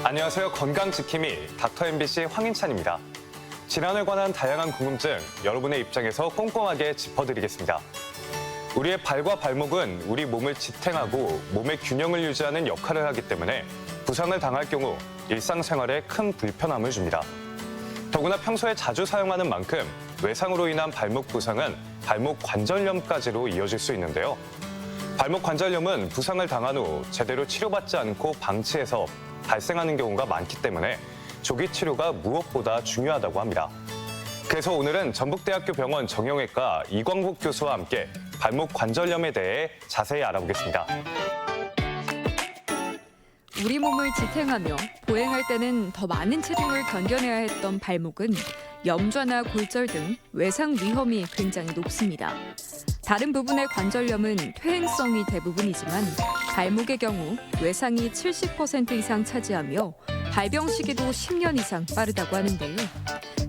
안녕하세요. 건강지킴이 닥터 MBC 황인찬입니다. 질환에 관한 다양한 궁금증 여러분의 입장에서 꼼꼼하게 짚어드리겠습니다. 우리의 발과 발목은 우리 몸을 지탱하고 몸의 균형을 유지하는 역할을 하기 때문에 부상을 당할 경우 일상생활에 큰 불편함을 줍니다. 더구나 평소에 자주 사용하는 만큼 외상으로 인한 발목 부상은 발목 관절염까지로 이어질 수 있는데요. 발목 관절염은 부상을 당한 후 제대로 치료받지 않고 방치해서 발생하는 경우가 많기 때문에 조기 치료가 무엇보다 중요하다고 합니다. 그래서 오늘은 전북대학교 병원 정형외과 이광복 교수와 함께 발목 관절염에 대해 자세히 알아보겠습니다. 우리 몸을 지탱하며 보행할 때는 더 많은 체중을 견뎌내야 했던 발목은 염좌나 골절 등 외상 위험이 굉장히 높습니다. 다른 부분의 관절염은 퇴행성이 대부분이지만 발목의 경우 외상이 70% 이상 차지하며 발병 시기도 10년 이상 빠르다고 하는데요.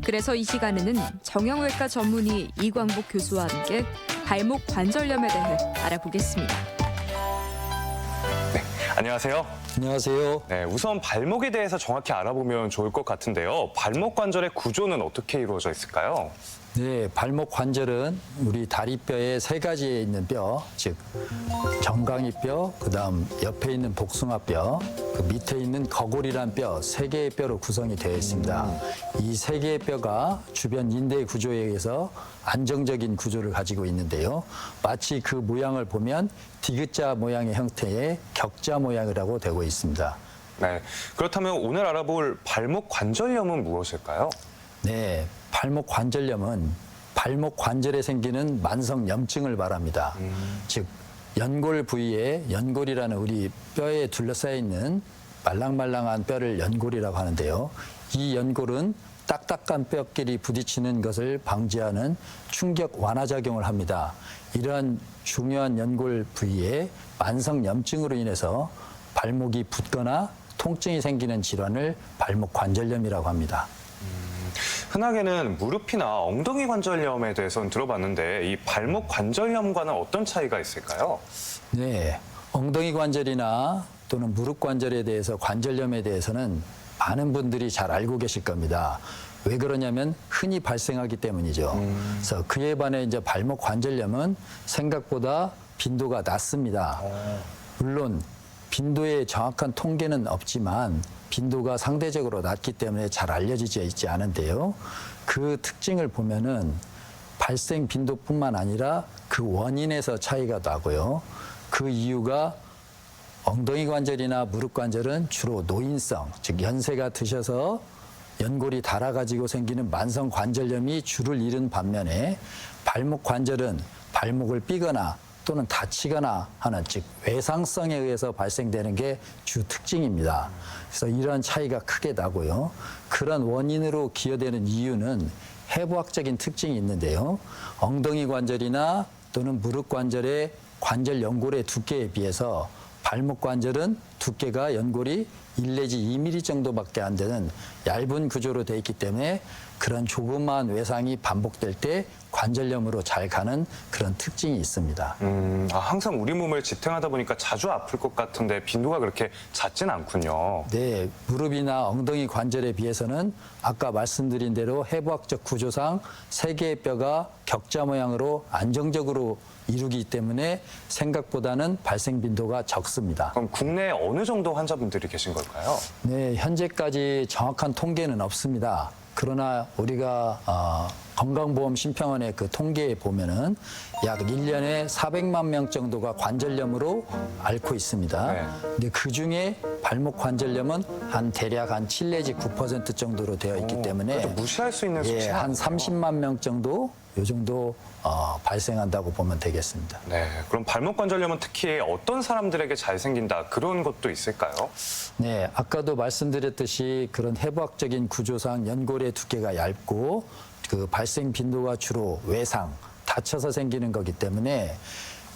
그래서 이 시간에는 정형외과 전문의 이광복 교수와 함께 발목 관절염에 대해 알아보겠습니다. 네, 안녕하세요. 안녕하세요. 네, 우선 발목에 대해서 정확히 알아보면 좋을 것 같은데요. 발목 관절의 구조는 어떻게 이루어져 있을까요? 네, 발목 관절은 우리 다리뼈의 세 가지에 있는 뼈, 즉 정강이뼈, 그다음 옆에 있는 복숭아뼈, 그 밑에 있는 거골이란 뼈, 세 개의 뼈로 구성이 되어 있습니다. 이 세 개의 뼈가 주변 인대 구조에 의해서 안정적인 구조를 가지고 있는데요. 마치 그 모양을 보면 디귿자 모양의 형태의 격자 모양이라고 되고 있습니다. 네, 그렇다면 오늘 알아볼 발목 관절염은 무엇일까요? 네, 발목 관절염은 발목 관절에 생기는 만성 염증을 말합니다. 즉 연골 부위에 연골이라는 우리 뼈에 둘러싸여 있는 말랑말랑한 뼈를 연골이라고 하는데요. 이 연골은 딱딱한 뼈끼리 부딪히는 것을 방지하는 충격 완화 작용을 합니다. 이러한 중요한 연골 부위에 만성 염증으로 인해서 발목이 붓거나 통증이 생기는 질환을 발목 관절염이라고 합니다. 흔하게는 무릎이나 엉덩이 관절염에 대해서는 들어봤는데 이 발목 관절염과는 어떤 차이가 있을까요? 네, 엉덩이 관절이나 또는 무릎 관절에 대해서 관절염에 대해서는 많은 분들이 잘 알고 계실 겁니다. 왜 그러냐면 흔히 발생하기 때문이죠. 그래서 그에 반해 이제 발목 관절염은 생각보다 빈도가 낮습니다. 물론 빈도의 정확한 통계는 없지만 빈도가 상대적으로 낮기 때문에 잘 알려지지 있지 않은데요. 그 특징을 보면은 발생 빈도뿐만 아니라 그 원인에서 차이가 나고요. 그 이유가 엉덩이 관절이나 무릎 관절은 주로 노인성, 즉 연세가 드셔서 연골이 닳아가지고 생기는 만성 관절염이 주를 이룬 반면에 발목 관절은 발목을 삐거나 또는 다치거나 하는 즉 외상성에 의해서 발생되는 게 주 특징입니다. 그래서 이러한 차이가 크게 나고요. 그런 원인으로 기여되는 이유는 해부학적인 특징이 있는데요. 엉덩이 관절이나 또는 무릎 관절의 관절 연골의 두께에 비해서 발목 관절은 두께가 연골이 1 내지 2mm 정도밖에 안 되는 얇은 구조로 되어 있기 때문에 그런 조그마한 외상이 반복될 때 관절염으로 잘 가는 그런 특징이 있습니다. 항상 우리 몸을 지탱하다 보니까 자주 아플 것 같은데 빈도가 그렇게 잦진 않군요. 네, 무릎이나 엉덩이 관절에 비해서는 아까 말씀드린 대로 해부학적 구조상 세 개의 뼈가 격자 모양으로 안정적으로 이루기 때문에 생각보다는 발생 빈도가 적습니다. 그럼 국내에 어느 정도 환자분들이 계신 걸까요? 네, 현재까지 정확한 통계는 없습니다. 그러나 우리가 건강보험심평원의 그 통계에 보면은 약 1년에 400만 명 정도가 관절염으로 앓고 있습니다. 네. 근데 그 중에 발목 관절염은 대략 한 7 내지 9% 정도로 되어 있기 때문에 그래도 무시할 수 있는 수치는 한 아니네요. 30만 명 정도 요 정도 발생한다고 보면 되겠습니다. 네, 그럼 발목 관절염은 특히 어떤 사람들에게 잘 생긴다 그런 것도 있을까요? 네, 아까도 말씀드렸듯이 그런 해부학적인 구조상 연골의 두께가 얇고 그 발생 빈도가 주로 외상, 다쳐서 생기는 거기 때문에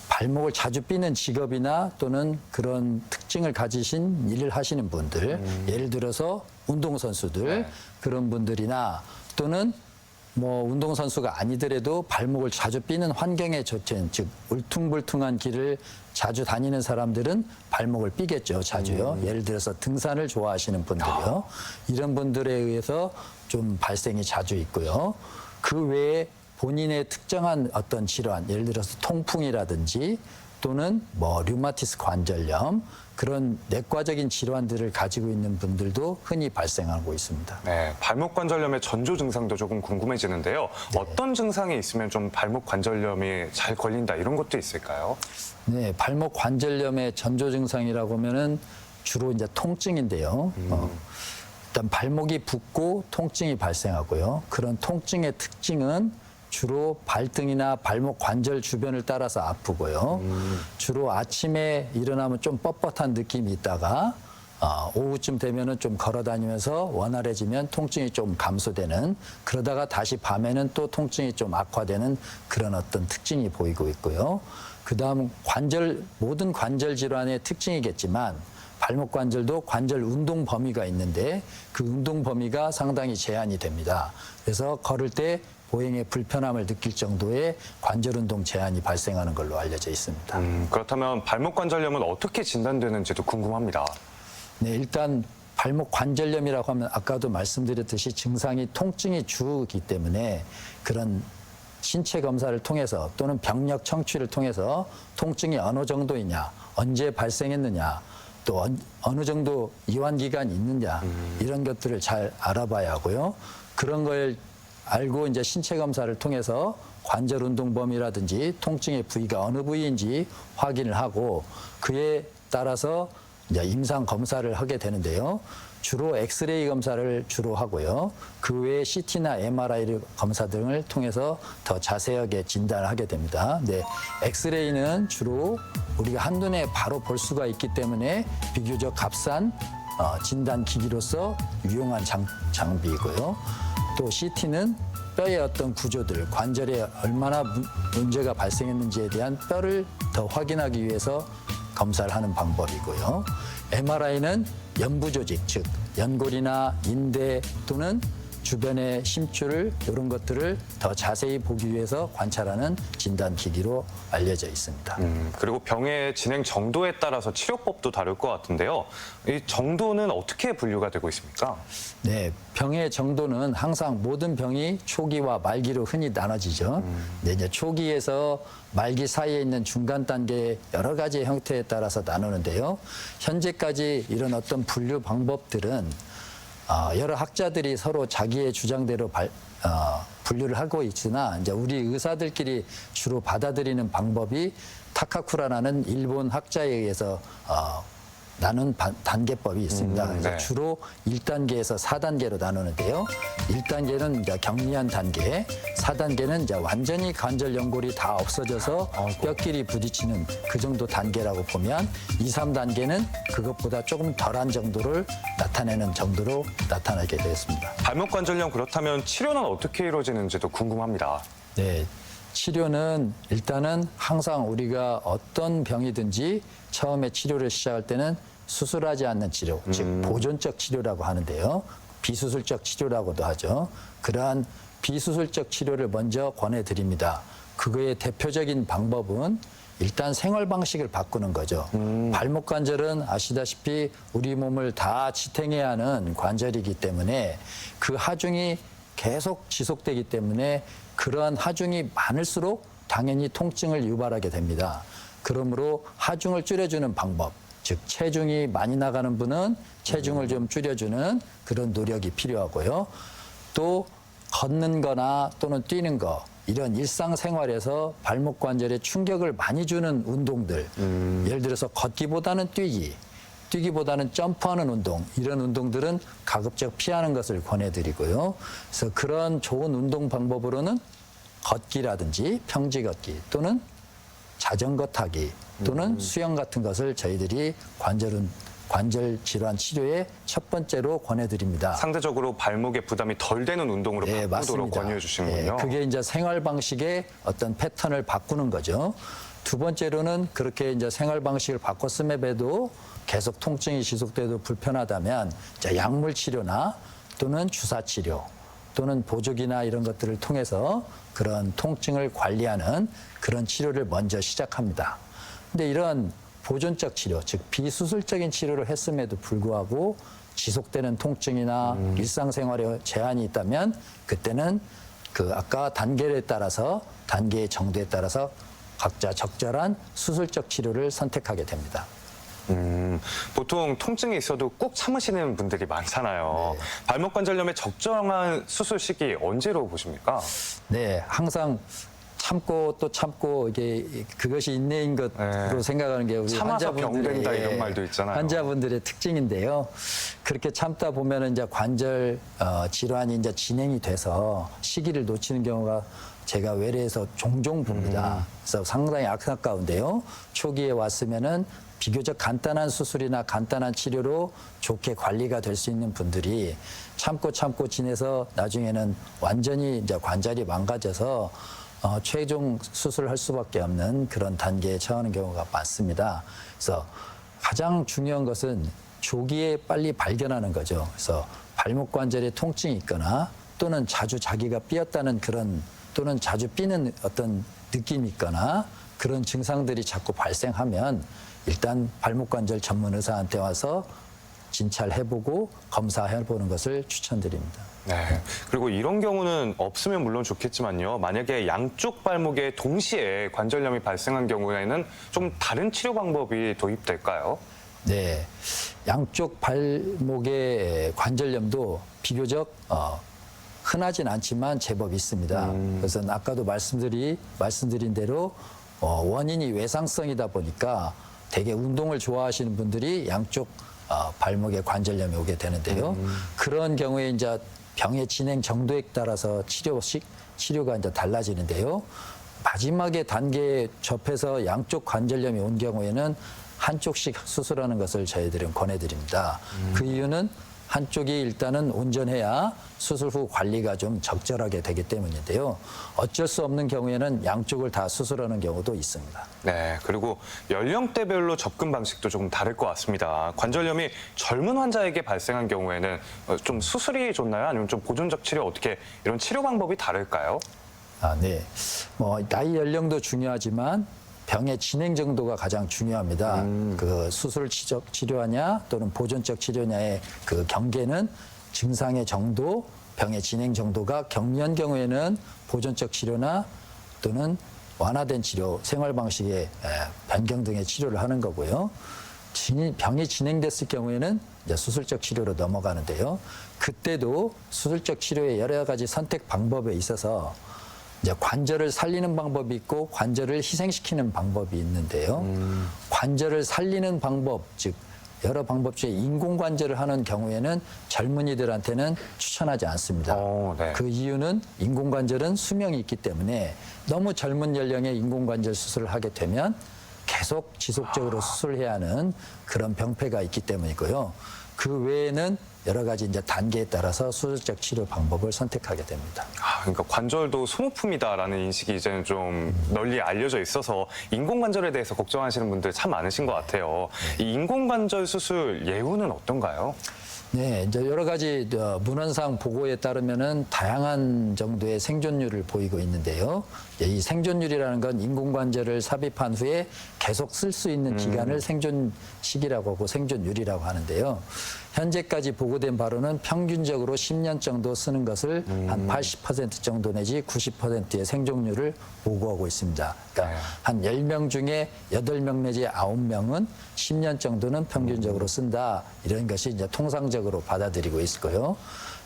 발목을 자주 삐는 직업이나 또는 그런 특징을 가지신 일을 하시는 분들, 예를 들어서 운동선수들, 네. 그런 분들이나 또는 뭐 운동선수가 아니더라도 발목을 자주 삐는 환경에 좋든, 즉 울퉁불퉁한 길을 자주 다니는 사람들은 발목을 삐겠죠, 자주요. 예를 들어서 등산을 좋아하시는 분들요. 이런 분들에 의해서 좀 발생이 자주 있고요. 그 외에 본인의 특정한 어떤 질환, 예를 들어서 통풍이라든지 또는 뭐 류마티스 관절염, 그런 내과적인 질환들을 가지고 있는 분들도 흔히 발생하고 있습니다. 네, 발목 관절염의 전조 증상도 조금 궁금해지는데요. 어떤 증상이 있으면 좀 발목 관절염이 잘 걸린다 이런 것도 있을까요? 네, 발목 관절염의 전조 증상이라고 하면은 주로 이제 통증인데요. 일단 발목이 붓고 통증이 발생하고요. 그런 통증의 특징은 주로 발등이나 발목 관절 주변을 따라서 아프고요. 주로 아침에 일어나면 좀 뻣뻣한 느낌이 있다가 오후쯤 되면은 좀 걸어 다니면서 원활해지면 통증이 좀 감소되는, 그러다가 다시 밤에는 또 통증이 좀 악화되는 그런 어떤 특징이 보이고 있고요. 그다음 모든 관절 질환의 특징이겠지만 발목 관절도 관절 운동 범위가 있는데 그 운동 범위가 상당히 제한이 됩니다. 그래서 걸을 때 보행에 불편함을 느낄 정도의 관절 운동 제한이 발생하는 걸로 알려져 있습니다. 그렇다면 발목 관절염은 어떻게 진단되는지도 궁금합니다. 네, 일단 발목 관절염이라고 하면 아까도 말씀드렸듯이 증상이 통증이 주기 때문에 그런 신체 검사를 통해서 또는 병력 청취를 통해서 통증이 어느 정도이냐, 언제 발생했느냐, 또 어느 정도 이완 기간이 있느냐, 이런 것들을 잘 알아봐야 하고요. 그런 걸 알고 이제 신체 검사를 통해서 관절 운동 범위라든지 통증의 부위가 어느 부위인지 확인을 하고 그에 따라서 이제 임상 검사를 하게 되는데요. 주로 엑스레이 검사를 주로 하고요. 그 외에 CT나 MRI 검사 등을 통해서 더 자세하게 진단을 하게 됩니다. 네, 엑스레이는 주로 우리가 한눈에 바로 볼 수가 있기 때문에 비교적 값싼 진단 기기로서 유용한 장비이고요. 또 CT는 뼈의 어떤 구조들, 관절에 얼마나 문제가 발생했는지에 대한 뼈를 더 확인하기 위해서 검사를 하는 방법이고요. MRI는 연부 조직, 즉 연골이나 인대 또는 주변의 심줄 이런 것들을 더 자세히 보기 위해서 관찰하는 진단 기기로 알려져 있습니다. 그리고 병의 진행 정도에 따라서 치료법도 다를 것 같은데요. 이 정도는 어떻게 분류가 되고 있습니까? 네, 병의 정도는 항상 모든 병이 초기와 말기로 흔히 나눠지죠. 네, 이제 초기에서 말기 사이에 있는 중간 단계의 여러 가지 형태에 따라서 나누는데요. 현재까지 이런 어떤 분류 방법들은 여러 학자들이 서로 자기의 주장대로 분류를 하고 있으나 이제 우리 의사들끼리 주로 받아들이는 방법이 타카쿠라라는 일본 학자에 의해서 나눈 단계법이 있습니다. 그래서 네. 주로 1단계에서 4단계로 나누는데요. 1단계는 이제 경미한 단계, 4단계는 이제 완전히 관절 연골이 다 없어져서 뼈끼리 부딪히는 그 정도 단계라고 보면 2, 3단계는 그것보다 조금 덜한 정도를 나타내는 정도로 나타나게 되었습니다. 발목 관절염 그렇다면 치료는 어떻게 이루어지는지도 궁금합니다. 네. 치료는 일단은 항상 우리가 어떤 병이든지 처음에 치료를 시작할 때는 수술하지 않는 치료, 즉 보존적 치료라고 하는데요. 비수술적 치료라고도 하죠. 그러한 비수술적 치료를 먼저 권해드립니다. 그거의 대표적인 방법은 일단 생활 방식을 바꾸는 거죠. 발목 관절은 아시다시피 우리 몸을 다 지탱해야 하는 관절이기 때문에 그 하중이 계속 지속되기 때문에 그러한 하중이 많을수록 당연히 통증을 유발하게 됩니다. 그러므로 하중을 줄여주는 방법, 즉 체중이 많이 나가는 분은 체중을 좀 줄여주는 그런 노력이 필요하고요. 또 걷는 거나 또는 뛰는 거, 이런 일상생활에서 발목 관절에 충격을 많이 주는 운동들, 예를 들어서 걷기보다는 뛰기보다는 점프하는 운동, 이런 운동들은 가급적 피하는 것을 권해드리고요. 그래서 그런 좋은 운동 방법으로는 걷기라든지 평지 걷기 또는 자전거 타기 또는 수영 같은 것을 저희들이 관절 질환 치료의 첫 번째로 권해드립니다. 상대적으로 발목에 부담이 덜 되는 운동으로 네, 바꾸도록 맞습니다. 권유해 주시는군요. 네, 그게 이제 생활 방식의 어떤 패턴을 바꾸는 거죠. 두 번째로는 그렇게 이제 생활 방식을 바꿨음에도 계속 통증이 지속돼도 불편하다면 이제 약물 치료나 또는 주사 치료 또는 보조기나 이런 것들을 통해서 그런 통증을 관리하는 그런 치료를 먼저 시작합니다. 근데 이런 보존적 치료, 즉 비수술적인 치료를 했음에도 불구하고 지속되는 통증이나 일상생활에 제한이 있다면 그때는 그 아까 단계의 정도에 따라서 각자 적절한 수술적 치료를 선택하게 됩니다. 보통 통증이 있어도 꾹 참으시는 분들이 많잖아요. 발목 관절염의 적정한 수술 시기 언제로 보십니까? 네, 항상 참고 또 참고 이게 그것이 인내인 것으로 생각하는 게 우리 참아서 병된다 이런 말도 있잖아요. 환자분들의 특징인데요. 그렇게 참다 보면은 이제 관절 질환이 이제 진행이 돼서 시기를 놓치는 경우가 제가 외래에서 종종 봅니다. 그래서 상당히 안타까운데요. 초기에 왔으면은 비교적 간단한 수술이나 간단한 치료로 좋게 관리가 될 수 있는 분들이 참고 지내서 나중에는 완전히 이제 관절이 망가져서 최종 수술할 수밖에 없는 그런 단계에 처하는 경우가 많습니다. 그래서 가장 중요한 것은 조기에 빨리 발견하는 거죠. 그래서 발목 관절에 통증이 있거나 또는 자주 자기가 삐었다는 그런 또는 자주 삐는 어떤 느낌이 있거나 그런 증상들이 자꾸 발생하면 일단 발목 관절 전문 의사한테 와서 진찰해보고 검사해보는 것을 추천드립니다. 네. 그리고 이런 경우는 없으면 물론 좋겠지만요. 만약에 양쪽 발목에 동시에 관절염이 발생한 경우에는 좀 다른 치료 방법이 도입될까요? 네. 양쪽 발목의 관절염도 비교적 흔하진 않지만 제법 있습니다. 그래서 아까도 말씀드린 대로 원인이 외상성이다 보니까 되게 운동을 좋아하시는 분들이 양쪽 발목에 관절염이 오게 되는데요. 그런 경우에 이제 병의 진행 정도에 따라서 치료가 이제 달라지는데요. 마지막에 단계에 접해서 양쪽 관절염이 온 경우에는 한쪽씩 수술하는 것을 저희들은 권해드립니다. 그 이유는 한쪽이 일단은 온전해야 수술 후 관리가 좀 적절하게 되기 때문인데요. 어쩔 수 없는 경우에는 양쪽을 다 수술하는 경우도 있습니다. 네, 그리고 연령대별로 접근 방식도 조금 다를 것 같습니다. 관절염이 젊은 환자에게 발생한 경우에는 좀 수술이 좋나요? 아니면 좀 보존적 치료 어떻게 이런 치료 방법이 다를까요? 네. 나이 연령도 중요하지만 병의 진행 정도가 가장 중요합니다. 그 수술 치료하냐 또는 보존적 치료냐의 그 경계는 증상의 정도, 병의 진행 정도가 경미한 경우에는 보존적 치료나 또는 완화된 치료, 생활 방식의 변경 등의 치료를 하는 거고요. 병이 진행됐을 경우에는 이제 수술적 치료로 넘어가는데요. 그때도 수술적 치료의 여러 가지 선택 방법에 있어서 이제 관절을 살리는 방법이 있고 관절을 희생시키는 방법이 있는데요. 관절을 살리는 방법, 즉 여러 방법 중에 인공관절을 하는 경우에는 젊은이들한테는 추천하지 않습니다. 네. 그 이유는 인공관절은 수명이 있기 때문에 너무 젊은 연령에 인공관절 수술을 하게 되면 계속 지속적으로 수술해야 하는 그런 병폐가 있기 때문이고요. 그 외에는 여러 가지 이제 단계에 따라서 수술적 치료 방법을 선택하게 됩니다. 그러니까 관절도 소모품이다라는 인식이 이제는 좀 널리 알려져 있어서 인공관절에 대해서 걱정하시는 분들 참 많으신 것 같아요. 이 인공관절 수술 예후는 어떤가요? 네, 이제 여러 가지 문헌상 보고에 따르면은 다양한 정도의 생존율을 보이고 있는데요. 이 생존율이라는 건 인공관절을 삽입한 후에 계속 쓸 수 있는 기간을 생존 시기라고 하고 생존율이라고 하는데요. 현재까지 보고된 바로는 평균적으로 10년 정도 쓰는 것을 한 80% 정도 내지 90%의 생존율을 보고하고 있습니다. 그러니까 한 10명 중에 8명 내지 9명은 10년 정도는 평균적으로 쓴다. 이런 것이 이제 통상적으로 받아들이고 있고요.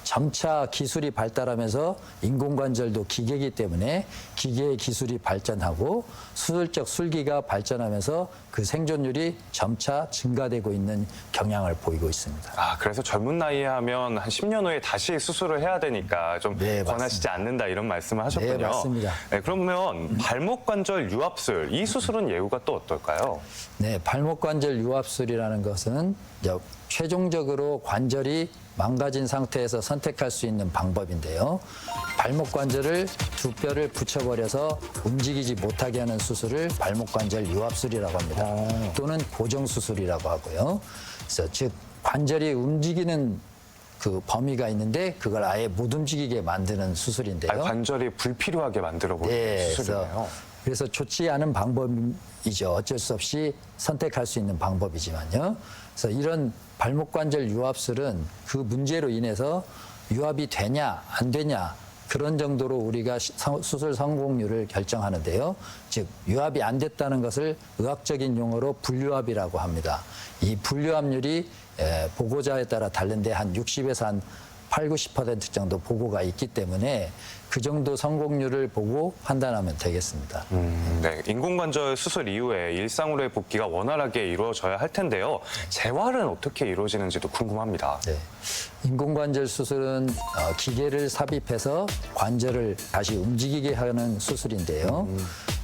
점차 기술이 발달하면서 인공관절도 기계이기 때문에 기계의 기술이 발전하고 수술적 술기가 발전하면서 그 생존율이 점차 증가되고 있는 경향을 보이고 있습니다. 그래서 젊은 나이에 하면 한 10년 후에 다시 수술을 해야 되니까 좀 네, 권하시지 않는다 이런 말씀을 하셨군요. 네, 맞습니다. 네, 그러면 발목 관절 유압술 이 수술은 예후가 또 어떨까요? 네, 발목 관절 유압술이라는 것은 이제 최종적으로 관절이 망가진 상태에서 선택할 수 있는 방법인데요. 발목 관절을 두 뼈를 붙여버려서 움직이지 못하게 하는 수술을 발목 관절 유압술이라고 합니다. 또는 고정 수술이라고 하고요. 그래서 즉 관절이 움직이는 그 범위가 있는데 그걸 아예 못 움직이게 만드는 수술인데요. 관절이 불필요하게 만들어버리는 네, 수술이네요. 그래서 좋지 않은 방법이죠. 어쩔 수 없이 선택할 수 있는 방법이지만요. 그래서 이런 발목 관절 유압술은 그 문제로 인해서 유압이 되냐 안 되냐 그런 정도로 우리가 수술 성공률을 결정하는데요. 즉 유압이 안 됐다는 것을 의학적인 용어로 불유압이라고 합니다. 이 불유압률이 보고자에 따라 다른데 한 60에서 한 8, 90% 정도 보고가 있기 때문에 그 정도 성공률을 보고 판단하면 되겠습니다. 네, 인공관절 수술 이후에 일상으로의 복귀가 원활하게 이루어져야 할 텐데요. 재활은 어떻게 이루어지는지도 궁금합니다. 네. 인공관절 수술은 기계를 삽입해서 관절을 다시 움직이게 하는 수술인데요.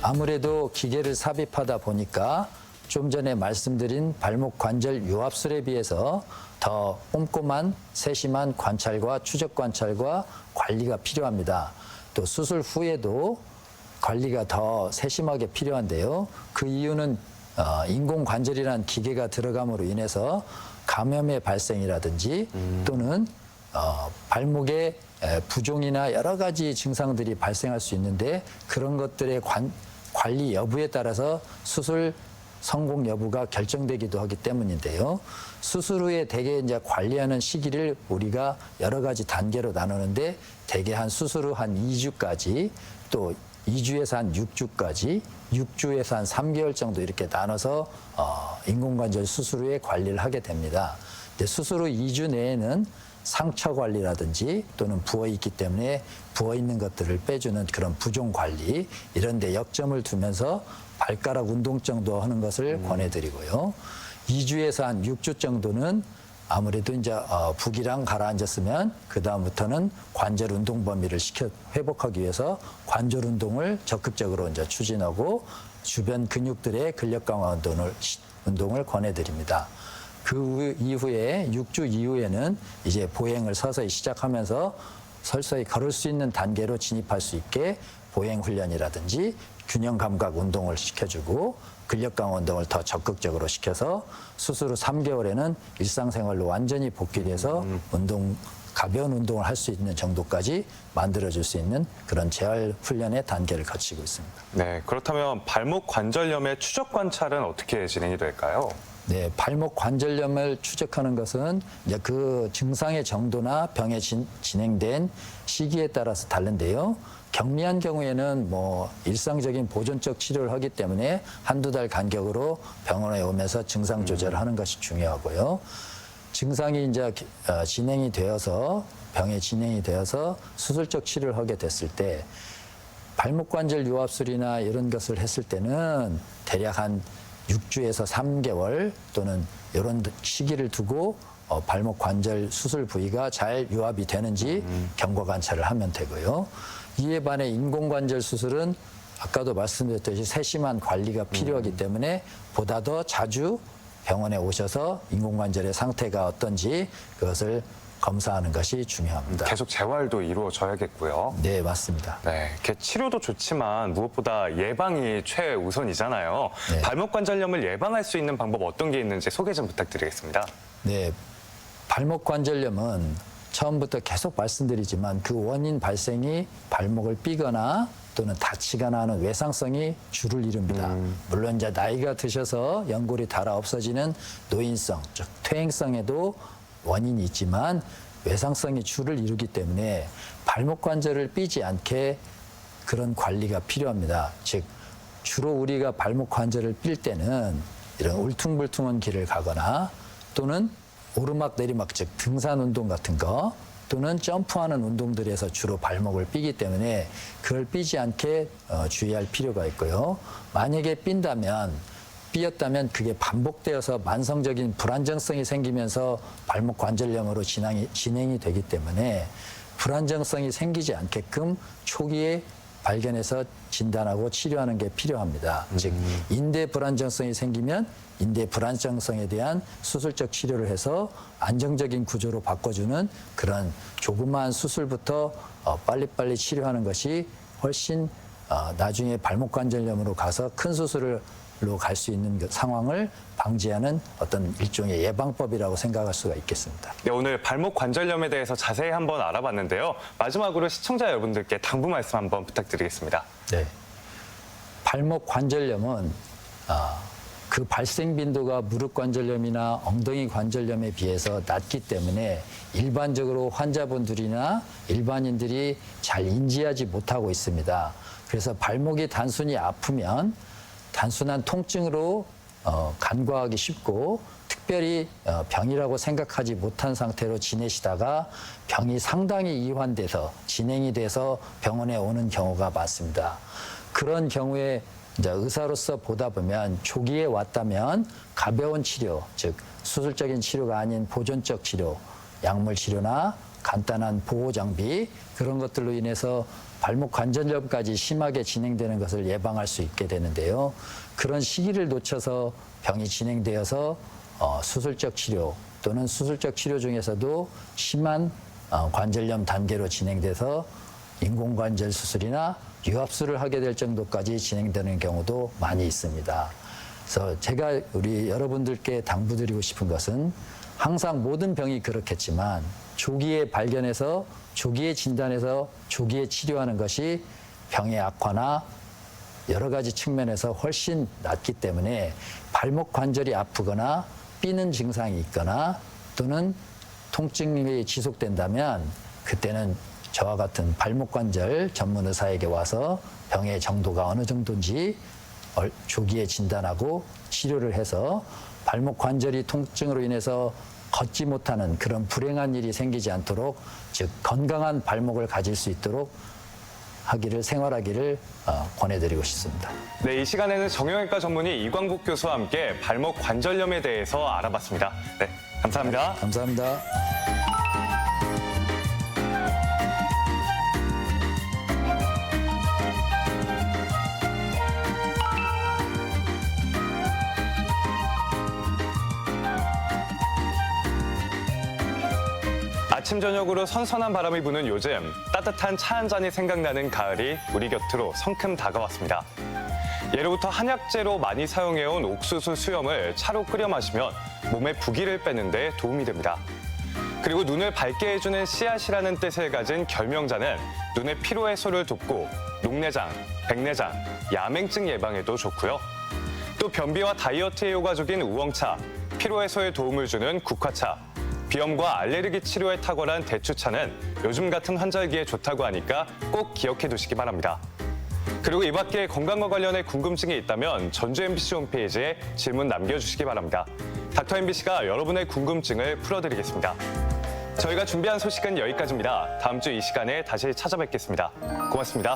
아무래도 기계를 삽입하다 보니까 좀 전에 말씀드린 발목 관절 유압술에 비해서 더 꼼꼼한 세심한 관찰과 추적 관찰과 관리가 필요합니다. 또 수술 후에도 관리가 더 세심하게 필요한데요. 그 이유는 인공관절이라는 기계가 들어감으로 인해서 감염의 발생이라든지 또는 발목에 부종이나 여러 가지 증상들이 발생할 수 있는데 그런 것들의 관리 여부에 따라서 수술 성공 여부가 결정되기도 하기 때문인데요. 수술 후에 대개 이제 관리하는 시기를 우리가 여러 가지 단계로 나누는데 대개 한 수술 후 한 2주까지 또 2주에서 한 6주까지 6주에서 한 3개월 정도 이렇게 나눠서 인공관절 수술 후에 관리를 하게 됩니다. 근데 수술 후 2주 내에는 상처 관리라든지 또는 부어 있기 때문에 부어 있는 것들을 빼주는 그런 부종 관리 이런 데 역점을 두면서 발가락 운동 정도 하는 것을 권해드리고요. 2주에서 한 6주 정도는 아무래도 이제 북이랑 가라앉았으면 그 다음부터는 관절 운동 범위를 회복하기 위해서 관절 운동을 적극적으로 이제 추진하고 주변 근육들의 근력 강화 운동을 권해드립니다. 그 이후에 6주 이후에는 이제 보행을 서서히 시작하면서 서서히 걸을 수 있는 단계로 진입할 수 있게 보행 훈련이라든지 균형 감각 운동을 시켜주고 근력 강화 운동을 더 적극적으로 시켜서 수술 후 3개월에는 일상생활로 완전히 복귀돼서 가벼운 운동을 할 수 있는 정도까지 만들어줄 수 있는 그런 재활 훈련의 단계를 거치고 있습니다. 네, 그렇다면 발목 관절염의 추적 관찰은 어떻게 진행이 될까요? 네, 발목 관절염을 추적하는 것은 이제 그 증상의 정도나 병의 진행된 시기에 따라서 다른데요. 경미한 경우에는 뭐 일상적인 보존적 치료를 하기 때문에 한두 달 간격으로 병원에 오면서 증상 조절을 하는 것이 중요하고요. 증상이 이제 진행이 되어서 병의 진행이 되어서 수술적 치료를 하게 됐을 때 발목 관절 유압술이나 이런 것을 했을 때는 대략 한 6주에서 3개월 또는 이런 시기를 두고 발목 관절 수술 부위가 잘 유압이 되는지 경과 관찰을 하면 되고요. 이에 반해 인공관절 수술은 아까도 말씀드렸듯이 세심한 관리가 필요하기 때문에 보다 더 자주 병원에 오셔서 인공관절의 상태가 어떤지 그것을 검사하는 것이 중요합니다. 계속 재활도 이루어져야겠고요. 네, 맞습니다. 네, 이렇게 치료도 좋지만 무엇보다 예방이 최우선이잖아요. 네. 발목 관절염을 예방할 수 있는 방법 어떤 게 있는지 소개 좀 부탁드리겠습니다. 네, 발목 관절염은 처음부터 계속 말씀드리지만 그 원인 발생이 발목을 삐거나 또는 다치거나 하는 외상성이 주를 이룹니다. 물론 이제 나이가 드셔서 연골이 닳아 없어지는 노인성, 즉 퇴행성에도 원인이 있지만 외상성이 주를 이루기 때문에 발목 관절을 삐지 않게 그런 관리가 필요합니다. 즉 주로 우리가 발목 관절을 삘 때는 이런 울퉁불퉁한 길을 가거나 또는 오르막 내리막 즉 등산 운동 같은 거 또는 점프하는 운동들에서 주로 발목을 삐기 때문에 그걸 삐지 않게 주의할 필요가 있고요. 만약에 삐었다면 그게 반복되어서 만성적인 불안정성이 생기면서 발목 관절염으로 진행이 되기 때문에 불안정성이 생기지 않게끔 초기에 발견해서 진단하고 치료하는 게 필요합니다. 즉 인대 불안정성이 생기면 인대 불안정성에 대한 수술적 치료를 해서 안정적인 구조로 바꿔주는 그런 조그마한 수술부터 빨리빨리 치료하는 것이 훨씬 나중에 발목 관절염으로 가서 큰 수술로 갈 수 있는 그 상황을 방지하는 어떤 일종의 예방법이라고 생각할 수가 있겠습니다. 네, 오늘 발목 관절염에 대해서 자세히 한번 알아봤는데요. 마지막으로 시청자 여러분들께 당부 말씀 한번 부탁드리겠습니다. 네. 발목 관절염은 그 발생 빈도가 무릎 관절염이나 엉덩이 관절염에 비해서 낮기 때문에 일반적으로 환자분들이나 일반인들이 잘 인지하지 못하고 있습니다. 그래서 발목이 단순히 아프면 단순한 통증으로 간과하기 쉽고 특별히 병이라고 생각하지 못한 상태로 지내시다가 병이 상당히 이환돼서 진행이 돼서 병원에 오는 경우가 많습니다. 그런 경우에 이제 의사로서 보다 보면 조기에 왔다면 가벼운 치료, 즉 수술적인 치료가 아닌 보존적 치료, 약물 치료나 간단한 보호 장비 그런 것들로 인해서 발목 관절염까지 심하게 진행되는 것을 예방할 수 있게 되는데요. 그런 시기를 놓쳐서 병이 진행되어서 수술적 치료 또는 수술적 치료 중에서도 심한 관절염 단계로 진행돼서 인공관절 수술이나 유압술을 하게 될 정도까지 진행되는 경우도 많이 있습니다. 그래서 제가 우리 여러분들께 당부드리고 싶은 것은 항상 모든 병이 그렇겠지만 조기에 발견해서 조기에 진단해서 조기에 치료하는 것이 병의 악화나 여러 가지 측면에서 훨씬 낫기 때문에 발목 관절이 아프거나 삐는 증상이 있거나 또는 통증이 지속된다면 그때는 저와 같은 발목 관절 전문 의사에게 와서 병의 정도가 어느 정도인지 조기에 진단하고 치료를 해서 발목 관절이 통증으로 인해서 걷지 못하는 그런 불행한 일이 생기지 않도록 즉 건강한 발목을 가질 수 있도록 생활하기를 권해드리고 싶습니다. 네, 이 시간에는 정형외과 전문의 이광복 교수와 함께 발목 관절염에 대해서 알아봤습니다. 네, 감사합니다. 감사합니다. 아침 저녁으로 선선한 바람이 부는 요즘 따뜻한 차 한 잔이 생각나는 가을이 우리 곁으로 성큼 다가왔습니다. 예로부터 한약재로 많이 사용해온 옥수수 수염을 차로 끓여 마시면 몸의 부기를 빼는 데 도움이 됩니다. 그리고 눈을 밝게 해주는 씨앗이라는 뜻을 가진 결명자는 눈의 피로 해소를 돕고 녹내장, 백내장, 야맹증 예방에도 좋고요. 또 변비와 다이어트에 효과적인 우엉차, 피로 해소에 도움을 주는 국화차, 비염과 알레르기 치료에 탁월한 대추차는 요즘 같은 환절기에 좋다고 하니까 꼭 기억해 두시기 바랍니다. 그리고 이 밖에 건강과 관련해 궁금증이 있다면 전주 MBC 홈페이지에 질문 남겨주시기 바랍니다. 닥터 MBC가 여러분의 궁금증을 풀어드리겠습니다. 저희가 준비한 소식은 여기까지입니다. 다음 주 이 시간에 다시 찾아뵙겠습니다. 고맙습니다.